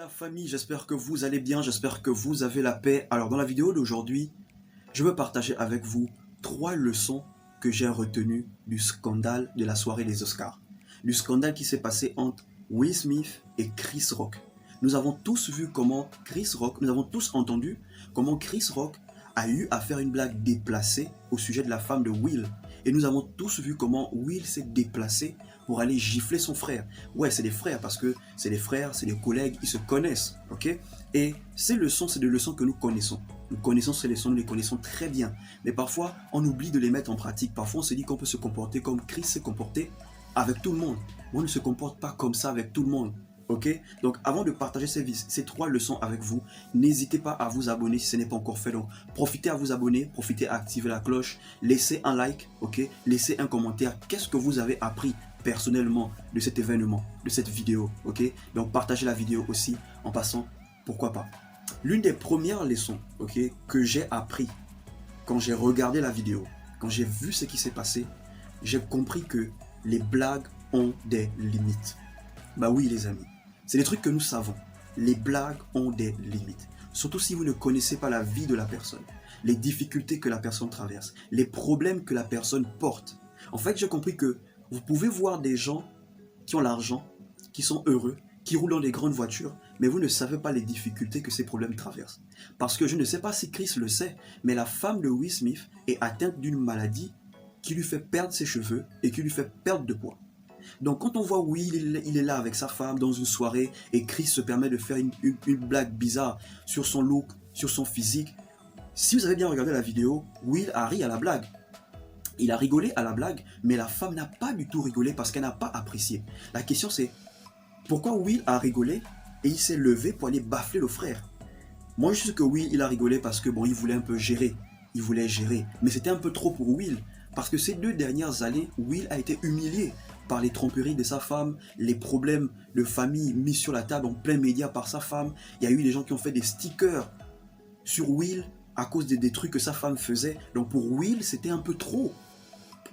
La famille, j'espère que vous allez bien, j'espère que vous avez la paix. Alors dans la vidéo d'aujourd'hui, je veux partager avec vous 3 leçons que j'ai retenues du scandale de la soirée des Oscars. Du scandale qui s'est passé entre Will Smith et Chris Rock. Nous avons tous vu comment nous avons tous entendu comment Chris Rock a eu à faire une blague déplacée au sujet de la femme de Will. Et nous avons tous vu comment Will s'est déplacé pour aller gifler son frère. Ouais, c'est des frères parce que c'est des frères, c'est des collègues, ils se connaissent, ok? Et ces leçons, c'est des leçons que nous connaissons. Nous connaissons ces leçons, nous les connaissons très bien. Mais parfois, on oublie de les mettre en pratique. Parfois, on se dit qu'on peut se comporter comme Chris s'est comporté avec tout le monde. Mais on ne se comporte pas comme ça avec tout le monde. Ok? Donc, avant de partager ces 3 leçons avec vous, n'hésitez pas à vous abonner si ce n'est pas encore fait. Donc, profitez à vous abonner, profitez à activer la cloche, laissez un like, ok? Laissez un commentaire. Qu'est-ce que vous avez appris personnellement de cet événement, de cette vidéo, ok? Donc, partagez la vidéo aussi en passant, pourquoi pas. L'une des premières leçons, ok, que j'ai appris quand j'ai regardé la vidéo, quand j'ai vu ce qui s'est passé, j'ai compris que les blagues ont des limites. Bah oui les amis, c'est des trucs que nous savons. Les blagues ont des limites. Surtout si vous ne connaissez pas la vie de la personne, les difficultés que la personne traverse, les problèmes que la personne porte. En fait, j'ai compris que vous pouvez voir des gens qui ont l'argent, qui sont heureux, qui roulent dans des grandes voitures, mais vous ne savez pas les difficultés que ces problèmes traversent. Parce que je ne sais pas si Chris le sait, mais la femme de Will Smith est atteinte d'une maladie qui lui fait perdre ses cheveux et qui lui fait perdre de poids. Donc quand on voit Will, il est là avec sa femme dans une soirée et Chris se permet de faire une blague bizarre sur son look, sur son physique. Si vous avez bien regardé la vidéo, Will a ri à la blague. Il a rigolé à la blague, mais la femme n'a pas du tout rigolé parce qu'elle n'a pas apprécié. La question c'est, pourquoi Will a rigolé et il s'est levé pour aller bafler le frère? Moi je suis sûr que Will il a rigolé parce que bon, il voulait un peu gérer. Il voulait gérer, mais c'était un peu trop pour Will. Parce que ces 2 dernières années, Will a été humilié par les tromperies de sa femme, les problèmes de famille mis sur la table en plein média par sa femme. Il y a eu des gens qui ont fait des stickers sur Will à cause des trucs que sa femme faisait. Donc pour Will, c'était un peu trop.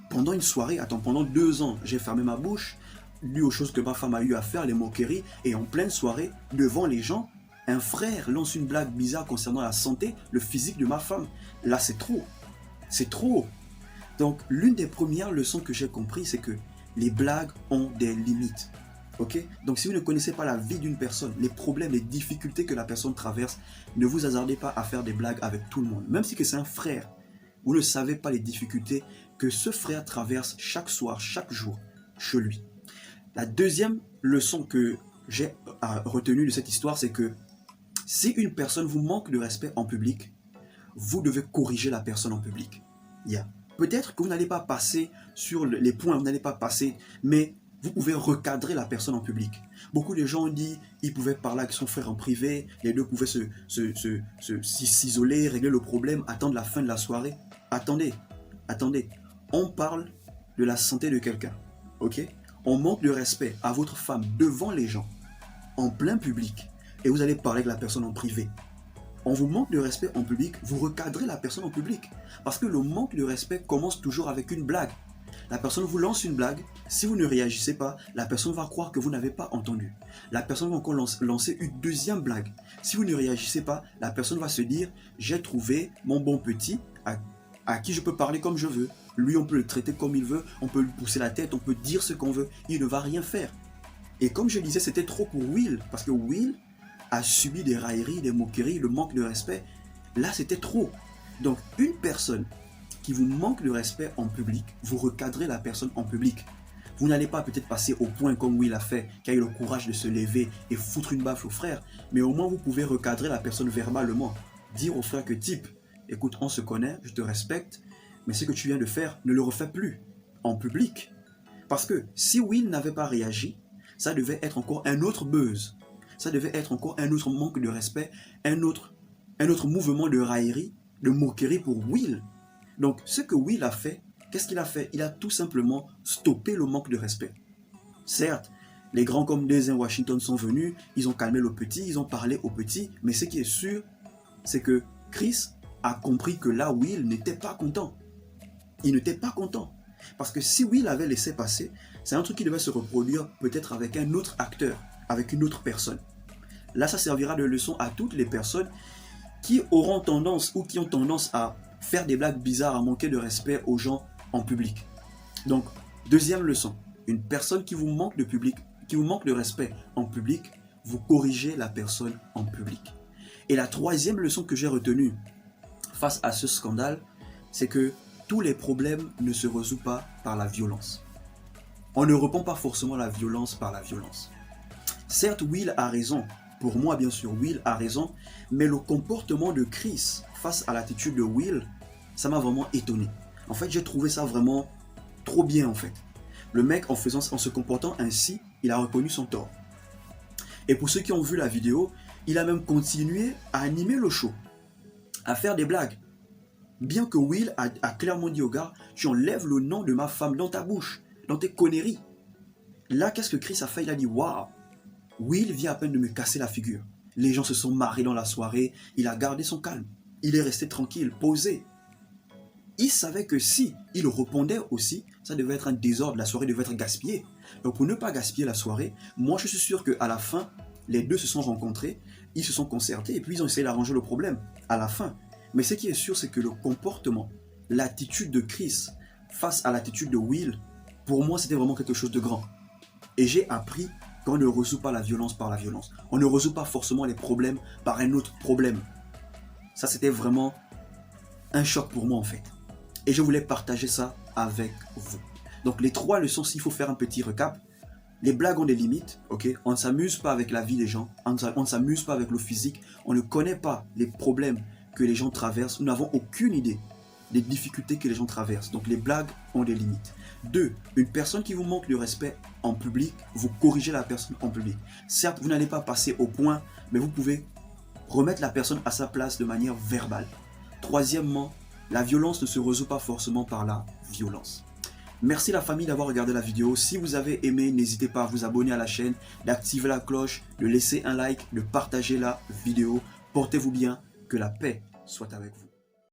Pendant une soirée, pendant 2 ans, j'ai fermé ma bouche, dû aux choses que ma femme a eu à faire, les moqueries, et en pleine soirée, devant les gens, un frère lance une blague bizarre concernant la santé, le physique de ma femme. Là, c'est trop. C'est trop. Donc, l'une des premières leçons que j'ai compris, c'est que les blagues ont des limites. Ok? Donc, si vous ne connaissez pas la vie d'une personne, les problèmes, les difficultés que la personne traverse, ne vous hasardez pas à faire des blagues avec tout le monde. Même si c'est un frère, vous ne savez pas les difficultés que ce frère traverse chaque soir, chaque jour, chez lui. La deuxième leçon que j'ai retenue de cette histoire, c'est que si une personne vous manque de respect en public, vous devez corriger la personne en public. Peut-être que vous n'allez pas passer sur les points, vous n'allez pas passer, mais vous pouvez recadrer la personne en public. Beaucoup de gens ont dit qu'ils pouvaient parler avec son frère en privé, les deux pouvaient s'isoler, régler le problème, attendre la fin de la soirée. Attendez, on parle de la santé de quelqu'un, ok? On manque de respect à votre femme devant les gens, en plein public, et vous allez parler avec la personne en privé. On vous manque de respect en public, vous recadrez la personne en public. Parce que le manque de respect commence toujours avec une blague. La personne vous lance une blague, si vous ne réagissez pas, la personne va croire que vous n'avez pas entendu. La personne va encore lancer une deuxième blague. Si vous ne réagissez pas, la personne va se dire « J'ai trouvé mon bon petit à qui je peux parler comme je veux. Lui, on peut le traiter comme il veut, on peut lui pousser la tête, on peut dire ce qu'on veut. Il ne va rien faire. » Et comme je disais, c'était trop pour Will. Parce que Will a subi des railleries, des moqueries, le manque de respect. Là, c'était trop. Donc, une personne qui vous manque de respect en public, vous recadrez la personne en public. Vous n'allez pas peut-être passer au point comme Will a fait, qui a eu le courage de se lever et foutre une baffe au frère, mais au moins vous pouvez recadrer la personne verbalement. Dire au frère que type, écoute, on se connaît, je te respecte, mais ce que tu viens de faire, ne le refais plus en public. Parce que si Will n'avait pas réagi, ça devait être encore un autre buzz. Ça devait être encore un autre manque de respect, un autre mouvement de raillerie, de moquerie pour Will. Donc, ce que Will a fait, qu'est-ce qu'il a fait? Il a tout simplement stoppé le manque de respect. Certes, les grands comme Denzel Washington sont venus, ils ont calmé le petit, ils ont parlé au petit, mais ce qui est sûr, c'est que Chris a compris que là, Will n'était pas content. Il n'était pas content. Parce que si Will avait laissé passer, c'est un truc qui devait se reproduire peut-être avec un autre acteur, avec une autre personne. Là, ça servira de leçon à toutes les personnes qui auront tendance ou qui ont tendance à faire des blagues bizarres, à manquer de respect aux gens en public. Donc, deuxième leçon, une personne qui vous manque de public, qui vous manque de respect en public, vous corrigez la personne en public. Et la troisième leçon que j'ai retenue face à ce scandale, c'est que tous les problèmes ne se résolvent pas par la violence. On ne répond pas forcément la violence par la violence. Certes, Will a raison. Pour moi, bien sûr, Will a raison. Mais le comportement de Chris face à l'attitude de Will, ça m'a vraiment étonné. En fait, j'ai trouvé ça vraiment trop bien, en fait. Le mec, en se comportant ainsi, il a reconnu son tort. Et pour ceux qui ont vu la vidéo, il a même continué à animer le show, à faire des blagues. Bien que Will a clairement dit au gars, tu enlèves le nom de ma femme dans ta bouche, dans tes conneries. Là, qu'est-ce que Chris a fait? Il a dit, waouh, Will vient à peine de me casser la figure. Les gens se sont marrés dans la soirée, il a gardé son calme. Il est resté tranquille, posé. Il savait que si il répondait aussi, ça devait être un désordre, la soirée devait être gaspillée. Donc pour ne pas gaspiller la soirée, moi je suis sûr qu'à la fin, les deux se sont rencontrés, ils se sont concertés et puis ils ont essayé d'arranger le problème à la fin. Mais ce qui est sûr, c'est que le comportement, l'attitude de Chris face à l'attitude de Will, pour moi c'était vraiment quelque chose de grand. Et j'ai appris qu'on ne résout pas la violence par la violence. On ne résout pas forcément les problèmes par un autre problème. Ça c'était vraiment un choc pour moi en fait. Et je voulais partager ça avec vous. Donc les 3 leçons, s'il faut faire un petit recap. Les blagues ont des limites, ok? On ne s'amuse pas avec la vie des gens, on ne s'amuse pas avec le physique, on ne connaît pas les problèmes que les gens traversent, nous n'avons aucune idée des difficultés que les gens traversent. Donc les blagues ont des limites. 2, une personne qui vous manque de respect en public, vous corrigez la personne en public. Certes, vous n'allez pas passer au point, mais vous pouvez remettre la personne à sa place de manière verbale. Troisièmement, la violence ne se résout pas forcément par la violence. Merci la famille d'avoir regardé la vidéo. Si vous avez aimé, n'hésitez pas à vous abonner à la chaîne, d'activer la cloche, de laisser un like, de partager la vidéo. Portez-vous bien, que la paix soit avec vous.